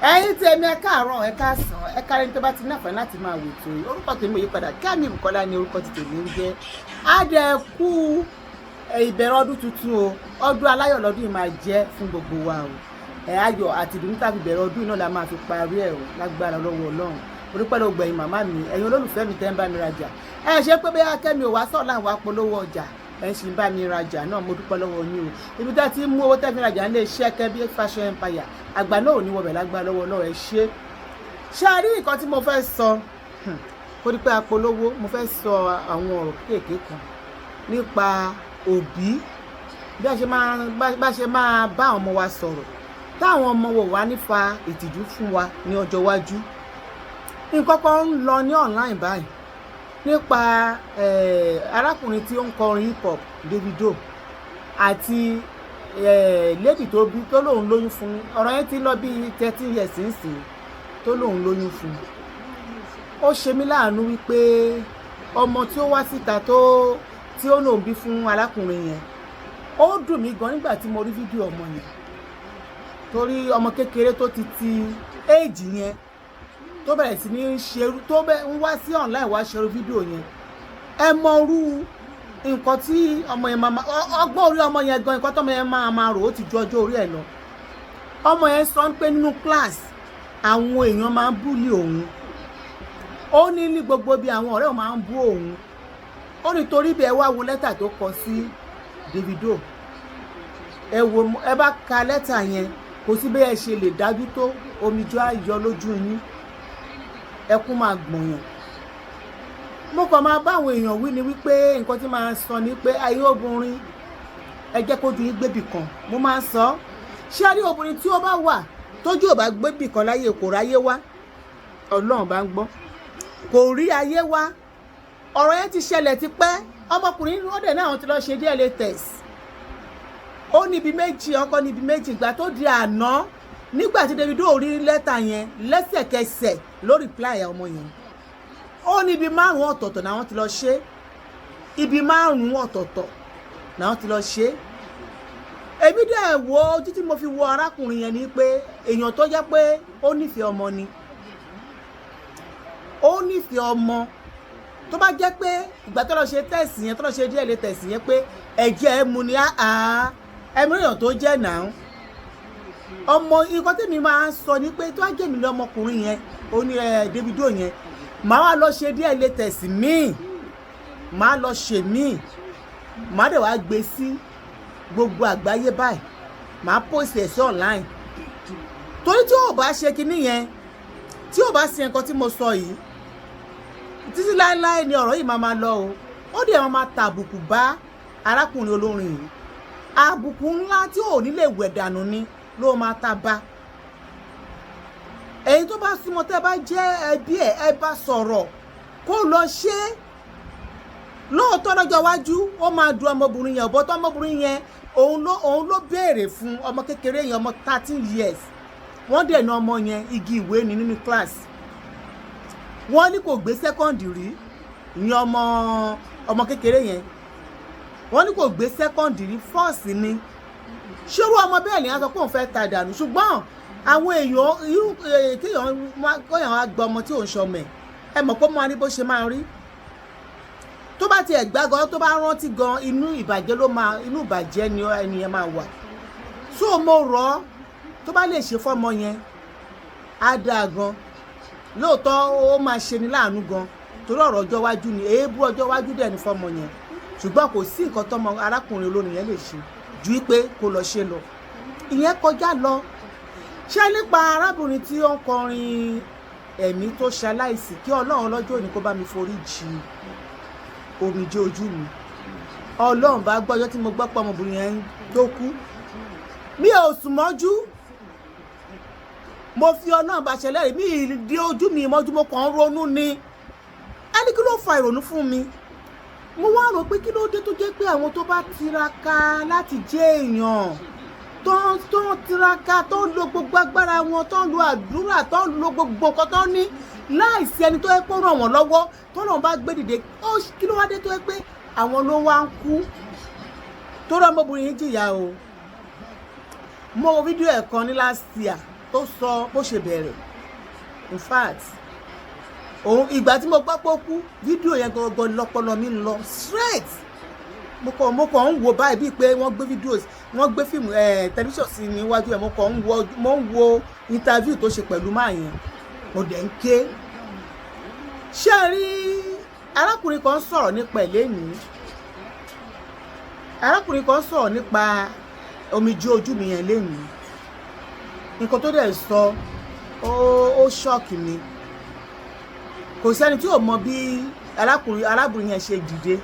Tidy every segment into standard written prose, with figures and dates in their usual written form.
ẹ̀yin tí ẹ̀mí ẹ káàárọ̀ ẹ káàsán ẹ káàárẹ̀ tó bá ti náfẹ́ láti máa wò tó orúkọ tèmi ò yí padà Kẹ́mi Bùkọ́lá ni orúkọ ti tèmi ń jẹ́ àdẹ̀kù ìbẹ̀rẹ̀ ọdún tuntun o ọdún aláyọ̀ lọ́dún yìí máa jẹ́ fún gbogbo wa o ayọ̀ àti ìdùnnú tàbí bẹ̀rẹ̀ ọdún náà la máa fi parí ẹ̀ o lágbára lọ́wọ́ Ọlọ́run orípẹ́ ló gbẹ̀yìn màmá mi ẹ̀yin olólùfẹ́ mi tẹ́ ń bá mi rajà ẹ ṣe pé bẹ́ẹ̀ Kẹ́mi ò wá sọ̀ láwọn apolówó ọjà ẹ̀ sì ń bá mi rajà náà mo dúpẹ́ lọ́wọ́ yín o ibi tá ti mú owó tẹ́ fi rajà ń lè ṣe Kẹ́mi Fashion Empire àgbà náà ò ní wọbẹ̀ lágbára lọ́wọ́ Ọlọ́run ẹ ṣe rí nǹkan tí mo fẹ́ sọ kó dípẹ́ apolówó mo fẹ́ sọ àwọn ọ̀rọ̀ kéèké kan nípa òbí bí a ṣe máa bá àwọn ọmọ wa sọ̀rọ̀ táwọn ọmọ wò wá nífa ìtìjú fún wa ní ọjọ́ iwájú nǹkan kan ń lọ ní online báyìí nípa arákùnrin tí ó ń kọrin hip hop Davido àti lady tó bí tó lóun lóyún fún ọ̀rọ̀ yẹn ti lọ bí 13 years nísìnyí tó lóun lóyún fún ó ṣe mí láàánú wípé ọmọ tí ó wá síta tí ó lóun bí fún arákùnrin yẹn ó dùn mí gan nígbà tí mo rí fídíò ọmọ yẹn torí ọmọ kékeré tó ti éèjì yẹn tó bẹ̀rẹ̀ sí ní ṣerú tó ń wá sí online wá ṣerú fídíò yẹn ẹ mọ orú nǹkan tí ọmọ yẹn máa ọgbọ́n orí ọmọ yẹn gan nǹkan tọ́mọ yẹn máa rò ó ti ju ọjọ́ orí ẹ̀ lọ ọmọ yẹn sọ pé nínú class àwọn èèyàn máa ń búlì òun ó ní ní gbogbo bí àwọn ọ̀rẹ́ òun máa ń bú òun ó ní torí bí ẹ wá wo lẹ́tà tó kọ sí Davido ẹ bá ka lẹ́tà yẹn kò sí bẹ́ẹ̀ ṣe lè dájú tó omijé ayọ̀ lójú yín ẹkún máa gbọ̀nyàn mo kàn máa bá àwọn èèyàn wí ni wípé nǹkan tí máa ń sọ ni pé ayé obìnrin ẹ jẹ́ kójú yín gbébì kan mo máa ń sọ ṣé a rí obìnrin tí ó bá wà tójú ò bá gbébì kan láyé kò ráyé wá Ọlọ́run bá ń gbọ́ kò rí ayé wá ọ̀rọ̀ yẹn ti ṣẹlẹ̀ tipẹ́ ọmọkùnrin ọdẹ náà ti lọ ṣe DNA test ó níbi méjì ọkọ níbi méjì ìgbà tó di àná nígbà tí Davido rí lẹ́tà yẹn lẹ́sẹ̀kẹsẹ̀ ló reply ọmọ yẹn ó ní ibi 5 ọ̀tọ̀ọ̀tọ̀ náà wọ́n ti lọ ṣe ibi 5 ọ̀tọ̀ọ̀tọ̀ náà wọ́n ti lọ ṣe èmi dẹ̀ wo ojú tí mo fi wo arákùnrin yẹn ni pé èèyàn tó jẹ́ pé ó nífẹ̀ẹ́ ọmọ ni ó nífẹ̀ẹ́ ọmọ tó bá jẹ́ pé ìgbà tó lọ ṣe test yẹn tó lọ ṣe DNA test yẹn pé ẹ̀jẹ̀ mu ni ẹ̀mí èèyàn tó jẹ́ náà ọmọ nǹkan tèmi máa ń sọ ni pé tó wá jẹ́ mi lọ́mọkùnrin yẹn ó ní Davido yẹn màá wá lọ ṣe DNA test míì màá lọ ṣe míì màá dẹ̀ wá gbé sí gbogbo àgbáyé báyìí màá post ẹ̀ sí online torí tí ò bá ṣe kinní yẹn tí ò bá ṣe nǹkan tí mo sọ yìí títí láéláé ni ọ̀rọ̀ yìí máa lọ o ó dẹ̀ máa ta àbùkù bá arákùnrin olórin yìí àbùkù ńlá tí ò ní lè wẹ̀ dànù ni ló máa ta bá èyí tó bá súnmọ́ tẹ́ bá jẹ́ ẹbí ẹ bá sọ̀rọ̀ kó lọ ṣe lóòótọ́ lọ́jọ́ iwájú ó máa du ọmọbìnrin yẹn ọ̀bọ̀tọ́ ọmọbìnrin yẹn òun ló béèrè fún ọmọ kékeré yẹn ọmọ 13 years wọ́n dẹ̀ ní ọmọ yẹn igi ìwé ni nínú class wọ́n ní kò gbé second rí ní ọmọ kékeré yẹn wọ́n ní kò gbé second rí first ni ṣòro ọmọ bẹ́ẹ̀ ni a sọ pé òun fẹ́ ta dànù ṣùgbọ́n àwọn èèyàn kéèyàn wá gba ọmọ tí òun ṣọmọ ẹ mọ̀ pé mo wá ní bó ṣe máa rí tó bá tiẹ̀ gbá gan tó bá rántí gan inú ìbàjẹ́ ni ẹni yẹn máa wà so mo rọ̀ ọ́ tó bá lè ṣe fọ́mọ yẹn á dáa gan lóòótọ́ ó máa ṣe ní láàánú gan torí ọ̀rọ̀ ọjọ́ iwájú ni èébú ọjọ́ iwájú dẹ̀ ní fọ́mọ yẹn ṣùgbọ́n kò sí nǹkan tọ́mọ arákùnrin olórin yẹn lè ṣe ju pé kó lọ ṣe lọ ìyẹn kọjá lọ ṣé nípa arábìnrin tí ó ń kọrin ẹ̀mí tó ṣaláìsí kí Ọlọ́run lọ́jọ́ òní kó bá mi forí jì omijé ojú mi Ọlọ́run bá gbọ́jọ́ tí mo gbọ́ pé ọmọbìnrin yẹn tó kú mi ò sùn mọ́jú mo fi Ọlọ́run bá ṣẹlẹ́rìí mi ìdí ojú mi mọ́jú mo kàn ń ronú ni ẹni kí ló fa ìrònú fún mi mo wá rò pé kí ló dé tó jẹ́ pé àwọn tó bá tiraka láti jẹ́ èèyàn tó ń tiraka tó ń lo gbogbo agbára wọn tó ń lo àdúrà tó ń lo gbogbo nǹkan tó ní láìsí ẹni tó yẹ kó ràn wọ́n lọ́wọ́ tó lọ́n bá gbé dìde kí ló wá dé tó yẹ pé àwọn ló wá ń kú tó rọ ọmọbìnrin yìí jìyà o mo wo fídíò ẹ̀ kan ní last year tó sọ bó ṣe bẹ̀rẹ̀. In fact òun ìgbà tí mo gbọ́ pé ó kú fídíò yẹn gangan lọ́pọlọ mi lọ straight. Mo kàn ń wo báyìí bíi pé wọ́n gbé videos wọ́n gbé fíìmù tẹlifíṣàn sí níwájú ẹ̀. Mo ń wo interview tó ṣe pẹ̀lú máa yẹn mo dẹ̀ ń ké. ṣé ẹ rí arákùnrin kan sọ̀rọ̀ nípa ẹ̀ lénìí. Arákùnrin kan sọ̀rọ̀ nípa omijé ojú mi yẹn lénìí. Nǹkan tó dẹ̀ sọ ó ṣọ́ọ̀kì mi. Kò sẹ́ni tí ò mọ bí arábìnrin yẹn ṣe dìde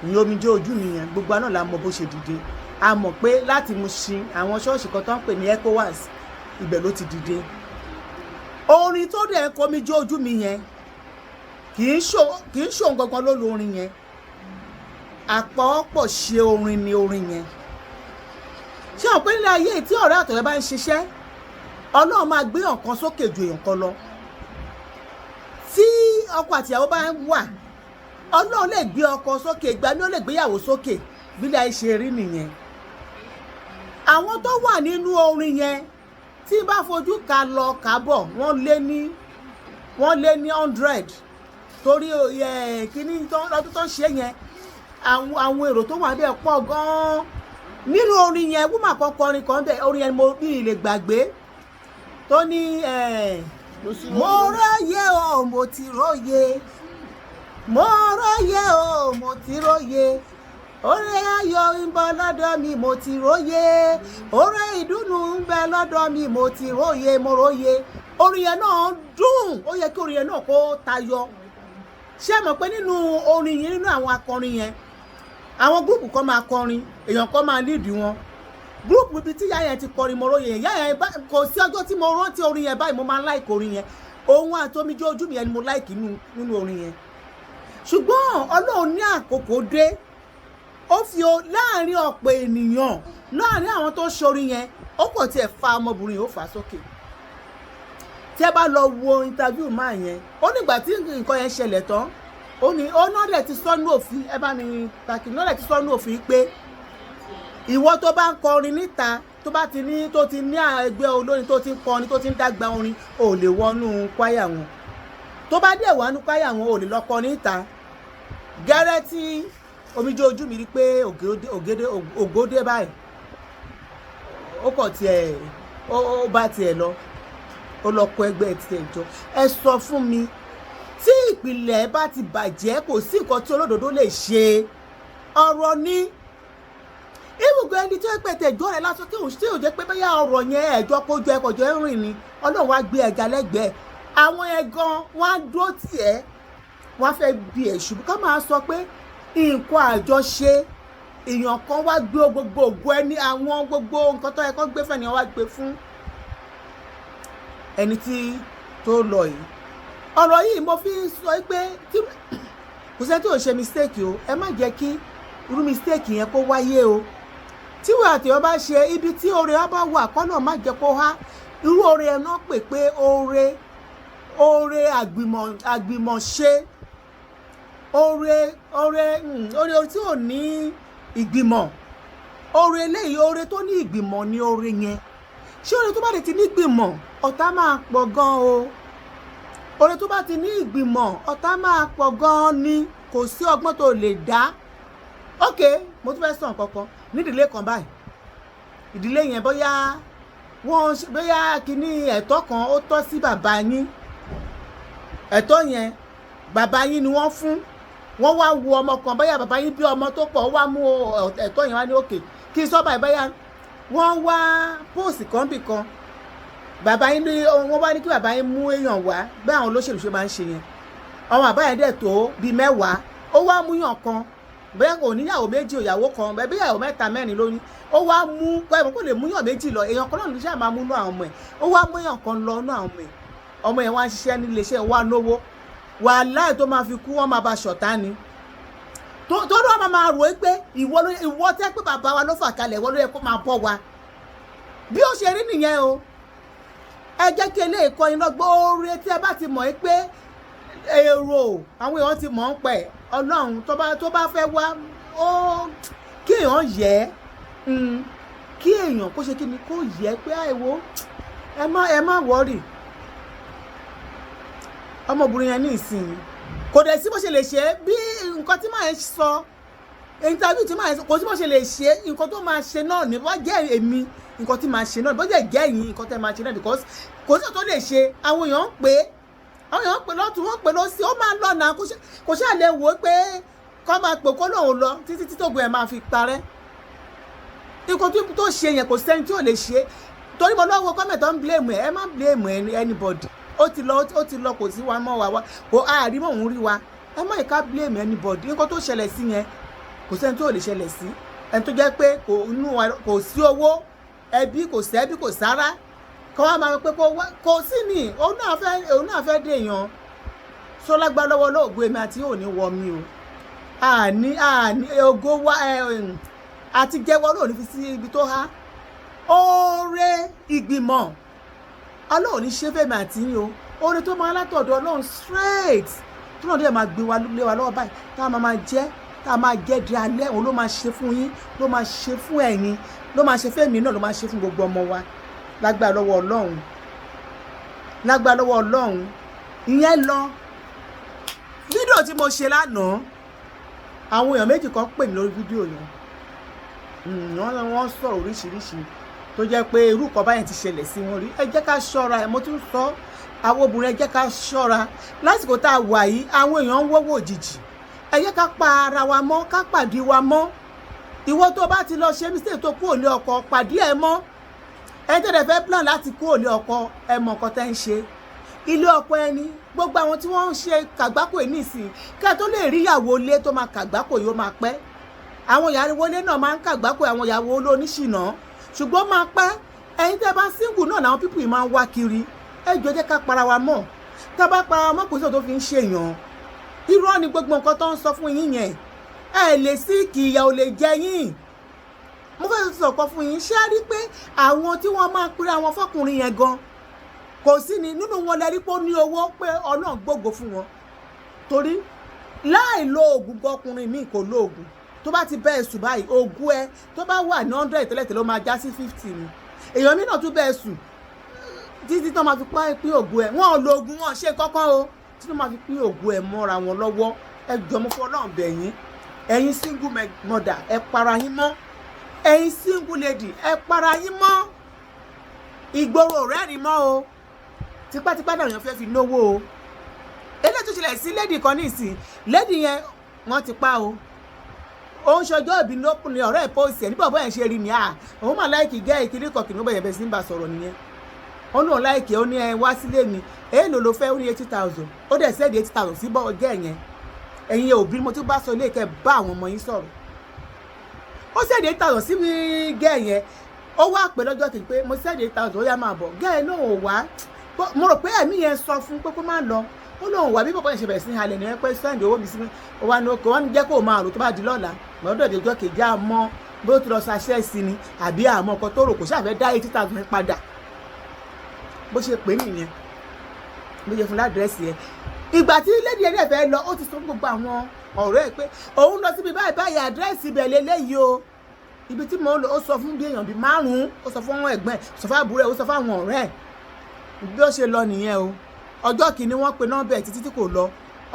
ní omijé ojú mi yẹn. Gbogbo àná la mọ bó ṣe dìde. A mọ̀ pé láti Mushin àwọn ṣọ́ọ̀ṣì kan tó ń pè ní ECOWAS ibẹ̀ ló ti dìde. Orin tó dẹ̀ ń kọ omijé ojú mi yẹn kì í ṣòun gangan ló lo orin yẹn. Àpọ̀pọ̀ ṣe orin ni orin yẹn. Ṣé o pé nílé ayé tí ọ̀rẹ́ àtọ̀rẹ́ bá ń ṣiṣẹ́ Ọlọ́run máa gbé ọ̀kan sókè ju èèyàn kan lọ. Tí ọkọ àtìyàwó bá ń wà Ọlọ́run lè gbé ọkọ sókè ìgbà ni ó lè gbéyàwó sókè bí ilé ayé ṣe rí nìyẹn. Àwọn tó wà nínú orin yẹn tí bá fojú ka lọ kábọ̀ wọ́n lé ní 100 torí kíní lọ́dún tó ń ṣe yẹn àwọn èrò tó wà bẹ́ẹ̀ pọ̀ gan-an. Nínú orin yẹn wúmà kan kọrin kan bẹ́ẹ̀ orin yẹn mo bí lè gbàgbé tó ní mo róye o mo ti róye mo róye o mo ti róye oore ayọ̀ ń bẹ lọ́dọ̀ mi mo ti róye oore ìdùnnú ń bẹ lọ́dọ̀ mi mo ti róye mo róye. Orin yẹn náà dùn ó yẹ kí orin yẹn náà kó tayọ. Ṣé ẹ mọ̀ pé nínú orin yẹn nínú àwọn akọrin yẹn àwọn gúrùpù kan máa kọrin èèyàn kan máa líìdì wọn. Gúrùpù ibi tí ìyá yẹn ti kọrin mo róye ìyá yẹn kò sí ọjọ́ tí mo rántí orin yẹn báyìí mo máa ń láìkì orin yẹn. Ohun àti omijé ojú mi yẹn ni mo láìkì nínú orin yẹn. Ṣùgbọ́n Ọlọ́run ní àkókò dé ó fi láàrin ọ̀pọ̀ ènìyàn láàrin àwọn tó ṣorin yẹn ó kò tiẹ̀ fa ọmọbìnrin yìí ó fà sókè. Tí ẹ bá lọ wo interview máa yẹn ó nígbà tí nǹkan yẹn ṣẹlẹ̀ tán ó ní ó náà dẹ̀ ti sọ́nù òfin ẹ bá mi pàkì náà dẹ̀ ti sọ́nù òfin pé ìwọ tó bá ń kọrin níta tó ti ní ẹgbẹ́ olórin tó ti ń kọrin tó ti ń dàgbà orin ò lè wọnú kwaya wọn. Tó bá dẹ̀ wọnú kwaya wọn ò lè lọ kọrin níta. Gẹ́rẹ́ tí omijé ojú mi rí pé ògòdè báyìí ó kọ̀ tiẹ̀ ó bá tiẹ̀ lọ ó lọ kọ ẹgbẹ́ tiẹ̀ jọ. Ẹ sọ fún mi tí ìpìlẹ̀ bá ti bàjẹ́ kò sí nǹkan tí olódodo lè ṣe. Ọ̀rọ̀ ni ibùgbé ẹni tí ó pètè ẹjọ́ rẹ̀ lásán tí ò jẹ́ pé bóyá ọ̀rọ̀ yẹn ẹ̀jọ́ kójú ẹ̀kọ́jọ́ rìn ni Ọlọ́run wá gbé ẹ̀gá lẹ́gbẹ̀ẹ́. Àwọn ẹ̀gàn wọn á dúró tiẹ̀ wọ́n fẹ́ bí ẹ̀ṣù ká máa sọ pé nǹkan àjọṣe èèyàn kan wá gbé gbogbo ògo ẹni àwọn gbogbo nǹkan tó yẹ kó gbé fẹ́ni wá gbé fún ẹni tí tó lọ yìí. Ọ̀rọ̀ yìí mo fi sọ pé kò sẹ́ni tí ò ṣe mistake o ẹ má jẹ́ kí irú mistake yẹn kó wáyé o. Tí wọ́n àti ọba ṣe ibi tí oore á bá wà kọ́ náà má jẹ́ kó há. Irú oore ẹ̀ náà pè pé oore àgbìmọ̀ṣe oore tí ò ní ìgbìmọ̀. Oore eléyìí oore tó ní ìgbìmọ̀ ni oore yẹn. Ṣé oore tó bá lè ti ní ìgbìmọ̀ ọ̀tá máa pọ̀ gan o. Oore tó bá ti ní ìgbìmọ̀ ọ̀tá máa pọ̀ gan ni kò sí ọgbọ́n tó lè dá. Ok mo tún fẹ́ sọ nǹkan kan nídìílé kan báyìí. Ìdílé yẹn bóyá kíní ẹ̀tọ́ kan ó tọ́ sí bàbá yín. Ẹ̀tọ́ yẹn bàbá yín ni wọ́n fún. Wọ́n wá wo ọmọ kan bóyá bàbá yín bí ọmọ tó pọ̀ wá mú ẹ̀tọ́ yẹn wá ní òkè kí n sọ báyìí bóyá wọ́n wá póòsì kan bì kan. Bàbá yín ní wọ́n wá ní kí bàbá yín mú èèyàn wá bí àwọn olóṣèlú ṣe máa ń ṣe yẹn. Àwọn bàbá yẹn dẹ̀ tó bíi 10 ó wá mú yàn kan bóyá kò níyàwó méjì ìyàwó kan bẹ́ẹ̀ bí ìyàwó 3 mẹ́rin lóní ó wá mú pẹ́ẹ́mọ́ kó lè mú yàn méjì lọ èèyàn kan náà ló ṣáà máa mú nú àwọn ọmọ ẹ̀ ó wá mú yàn kan lọ nú àwọn ọmọ ẹ̀ wá ń ṣiṣẹ́ nílé iṣẹ́ wá lówó wàhálà tó máa fi kú wọ́n máa bá ṣọ̀tá ni tó lọ́ máa rò ó pé ìwọ tẹ́ pé bàbá wa ló fà kalẹ̀ ìwọ ló yẹ kó máa bọ́ wa bí ó ṣe rí nìyẹn o. Ẹ jẹ́ kí eléyìí kọ́ iná gbóòórè tí ẹ bá ti mọ̀ pé èrò àwọn èèyàn ti mọ̀ ń pẹ̀ Ọlọ́run tó bá fẹ́ wá kí èèyàn yẹ kí èèyàn kó ṣe kí ni kó yẹ pé àìwò ẹ má worry ọmọbìnrin yẹn ní ìsìn kò dẹ̀ sí bó ṣe lè ṣe bí nǹkan tí màá sọ interview tí màá sọ kò sí bó ṣe lè ṣe nǹkan tó máa ṣe náà ní bó jẹ́ èmi nǹkan tí màá ṣe náà bó jẹ́ ẹ̀yin nǹkan tẹ́ máa ṣe náà because kò sí tó lè ṣe àwọn èèyàn ń pè lọ́tún wọ́n pè lọ́sí ó máa lọ́nà kò ṣáà lè wò ó pé kọ́ máa pè kó lóun lọ títí títógun ẹ̀ máa fi parẹ́ nǹkan tó ṣe yẹn kò sẹ́ni tí ò lè ṣe torí mo lọ́wọ́ kọ́mẹ̀tì ń blame ẹ má blame anybody ó ti lọ kò sí wa mọ́ wa kò àárí mọ̀ òun rí wa ẹ má ìka blame anybody nǹkan tó ṣẹlẹ̀ sí yẹn kò sẹ́ni tí ò lè ṣẹlẹ̀ sí ẹni tó jẹ́ pé kò sí owó ẹbí kò sẹ́bí kò sára kọ́ wa máa pé kò sí ni òun náà fẹ́ dé èèyàn sọlágbá lọ́wọ́ lóògùn èmi àti òní wọ mi o àní ògo wa àti jẹ́wọ́ lóòní fi sí ibi tó há oore ìgbìmọ̀ ọlọ́run ní ṣe fẹ́mi àti yín o oore tó máa látọ̀dọ̀ ọlọ́run straight tó náà dé máa gbé wa lé wa lọ́wọ́ báyìí tá a máa jẹ́ di alẹ́ òun ló máa ṣe fún yín ló máa ṣe fún ẹ̀yin ló máa ṣe fẹ́mi náà ló máa ṣe fún gbogbo ọmọ wa lágbára lọ́wọ́ ọlọ́run ìyẹn lọ fídíò tí mo ṣe lánàá àwọn èèyàn méjì kan pè mí lórí fídíò yẹn wọ́n sọ̀rọ̀ oríṣiríṣi tó jẹ́ pé irú kan báyẹn ti ṣẹlẹ̀ sí wọn rí ẹ jẹ́ ká ṣọ́ra ẹ̀ mo tún sọ àwọn obìnrin ẹ jẹ́ ká ṣọ́ra lásìkò tá a wà yìí àwọn èèyàn ń wọ́wọ́ òjijì ẹ jẹ́ ká pa ara wa mọ́ ká pàdé wa mọ́ ìwọ tó bá ti lọ ṣe mistake tó kúrò ní ọkọ pàdé ẹ mọ́ ẹ tẹ̀lé fẹ́ plan láti kúrò ní ọkọ ẹ mọ nǹkan tẹ́ ń ṣe ilé ọkọ ẹni gbogbo àwọn tí wọ́n ń ṣe kàgbákò yìí nìsín kẹ́ tó lè rí ìyàwó ilé tó máa kàgbákò yìí ó máa pẹ́ àwọn ìyàwó ilé náà máa ń kàgbákò àwọn ìyàwó olóníṣìnà ṣùgbọ́n máa pẹ́ ẹ̀yin tẹ́ bá single náà làwọn pípù yìí máa ń wá kiri ẹ jọ̀ọ́ jẹ́ ká para wa mọ́ tá a bá para wa mọ́ kò sí ọ̀ tó fi ń ṣèyàn irọ́ ni gbogbo nǹkan tó ń sọ fún yín yẹn ẹ lè sí kí ìyà ò lè jẹ yín mo fẹ́ sọ̀kọ fún yín ṣé á rí pé àwọn tí wọ́n máa ń pèrè àwọn fọkùnrin yẹn gan kò sí ni nínú wọn lẹ́rí pé ó ní owó pé Ọlọ́run gbógo fún wọn torí láì lo oògùn gọkùnrin míì kò lo oògùn tó bá ti bẹ́ẹ̀ sùn báyìí oògùn ẹ tó bá wà ní 100 tẹ́lẹ̀tẹ́lẹ̀ ló máa já sí 50 ni èèyàn mi náà tún bẹ́ẹ̀ sùn títí tó máa fi pín oògùn ẹ wọn ò lo oògùn wọn ṣe kọ́kọ́ o tí tó máa fi pín oògùn ẹ mọ́ra wọn lọ́wọ́ ẹ jọ̀ọ́ mo fọ́ Ọlọ́run bẹ̀ yín ẹ̀yin single mother ẹ para yín mọ́ ẹ̀yin single lady ẹ para yín mọ́ ìgboro rẹ́rìn mọ́ o tipátipá náà yẹn fẹ́ fi náwó o eléyìí tó ṣẹlẹ̀ sí lady kan nísìn lady yẹn wọ́n ti pa o òun ṣọjọ́ ìbí lókùnrin ọ̀rẹ́ ìpọ́sì ẹ̀ ní bọ̀bọ̀ yẹn ṣe rí ni òun mà láìkì gẹ́ ìkíní kọ̀kì ní bẹ̀yẹ̀ bẹ̀ sí ń bá sọ̀rọ̀ nìyẹn ó lóun láìkì ó ní ẹ wá sílé mi èèlò ló fẹ́ ó ní 80,000 ó dẹ̀ sẹ́ẹ̀dì 80,000 sí bọ́ gẹ́ yẹn ẹ̀yin òbí mo tún bá sọ ilé ìkẹ́ bá àwọn ọmọ yín sọ̀rọ̀ ó sẹ́ẹ̀dì 80,000 sí gẹ́ yẹn ó wá pẹ́ lọ́jọ́ kejì pé mo sẹ́ẹ̀dì 80,000 ó yá máa bọ̀ gẹ́ yẹn náà ò wá mo rò pé ẹ̀mí yẹn sọ fún pé kó má lọ ó lóun wà bí bọ̀bọ̀ yẹn ṣe bẹ̀rẹ̀ sí halẹ̀ ní pé sẹ́ẹ̀dì owó mi sí ó wá ní okè wọ́n ní jẹ́ kó máa rò tó bá di lọ́la lọ́dọ̀ ìdíjọ́ kejì àmọ́ bó ti lọ ṣaṣẹ́ sí ni àbí àmọ́ ọkọ tó rò kò ṣàfẹ́ dá 80,000 padà bó ṣe pè nìyẹn bó ṣe fún ládírẹ́sì yẹn ìgbà tí lady yẹn fẹ́ lọ ó ti sọ gbogbo àwọn ọ̀rẹ́ ẹ̀ pé òun lọ síbi báyìí àdírẹ́sì ibẹ̀ lélẹ́yìí o ibi tí mo ń lọ ó sọ fún bí èèyàn bíi 5 ó sọ fún àwọn ẹ̀gbọ́n ẹ̀ sọ fún àbúrò ẹ̀ ó sọ fún àwọn ọ̀rẹ́ ẹ̀ bí ó ṣe lọ nìyẹn o ọjọ́ kìíní wọ́n pe nọ́mbà ẹ̀ títí tí kò lọ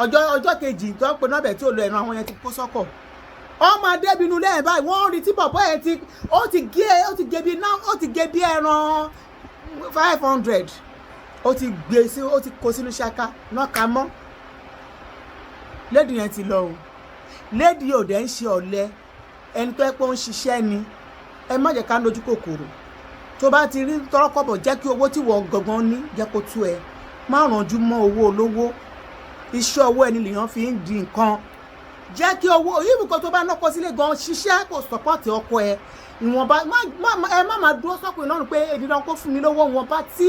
ọjọ́ kejì tó pe nọ́mbà ẹ̀ tí ò lọ ẹ̀rọ àwọn yẹn ti kó sọ́kọ̀ ọmọ adébínú lẹ́yìn báyìí wọ́n rí tí bọ̀bọ́ ẹ̀ ó ti gé bí ẹran 500 ó ti gbé sí ó ti kó sínú ṣáká náà ká mọ́ lady yẹn ti lọ o lady ò dẹ̀ ń ṣe ọ̀lẹ ẹni tó ẹ pé ó ń ṣiṣẹ́ ni ẹ má jẹ́ ká lójú kòkòrò tó bá ti rí tọ́rọ́kọ̀bọ̀ jẹ́ kí owó tí wọ́n gangan ní jẹ́ kó tú ẹ má rànjú mọ́ owó olówó iṣẹ́ owó ẹni lèèyàn fi ń di nǹkan jẹ́ kí owó yìí kan tó bá nọ́kọ sílé gan ṣiṣẹ́ kò sọ́pọ̀tì ọkọ ẹ ìwọ̀nba ẹ má máa dúró sọ́kùnrin náà pé èdè kó fún mi lówó ìwọ̀nba tí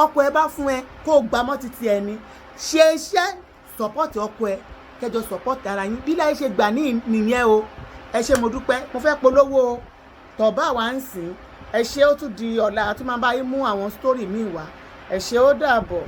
ọkọ ẹ bá fún ẹ kó gbà mọ́ títí ẹni ṣe iṣẹ́ sọ́pọ̀tì ọkọ ẹ kẹjọ sọ́pọ̀tì ara yín bí láyé ṣe gbà nìyẹn o ẹ ṣé mo dúpẹ́ mo fẹ́ polówó tọ̀bá wa ń sìn ẹ ṣé ó tún di ọ̀la àti máa bá yín mú àwọn sítórì míì wá ẹ ṣé ó dàbọ̀.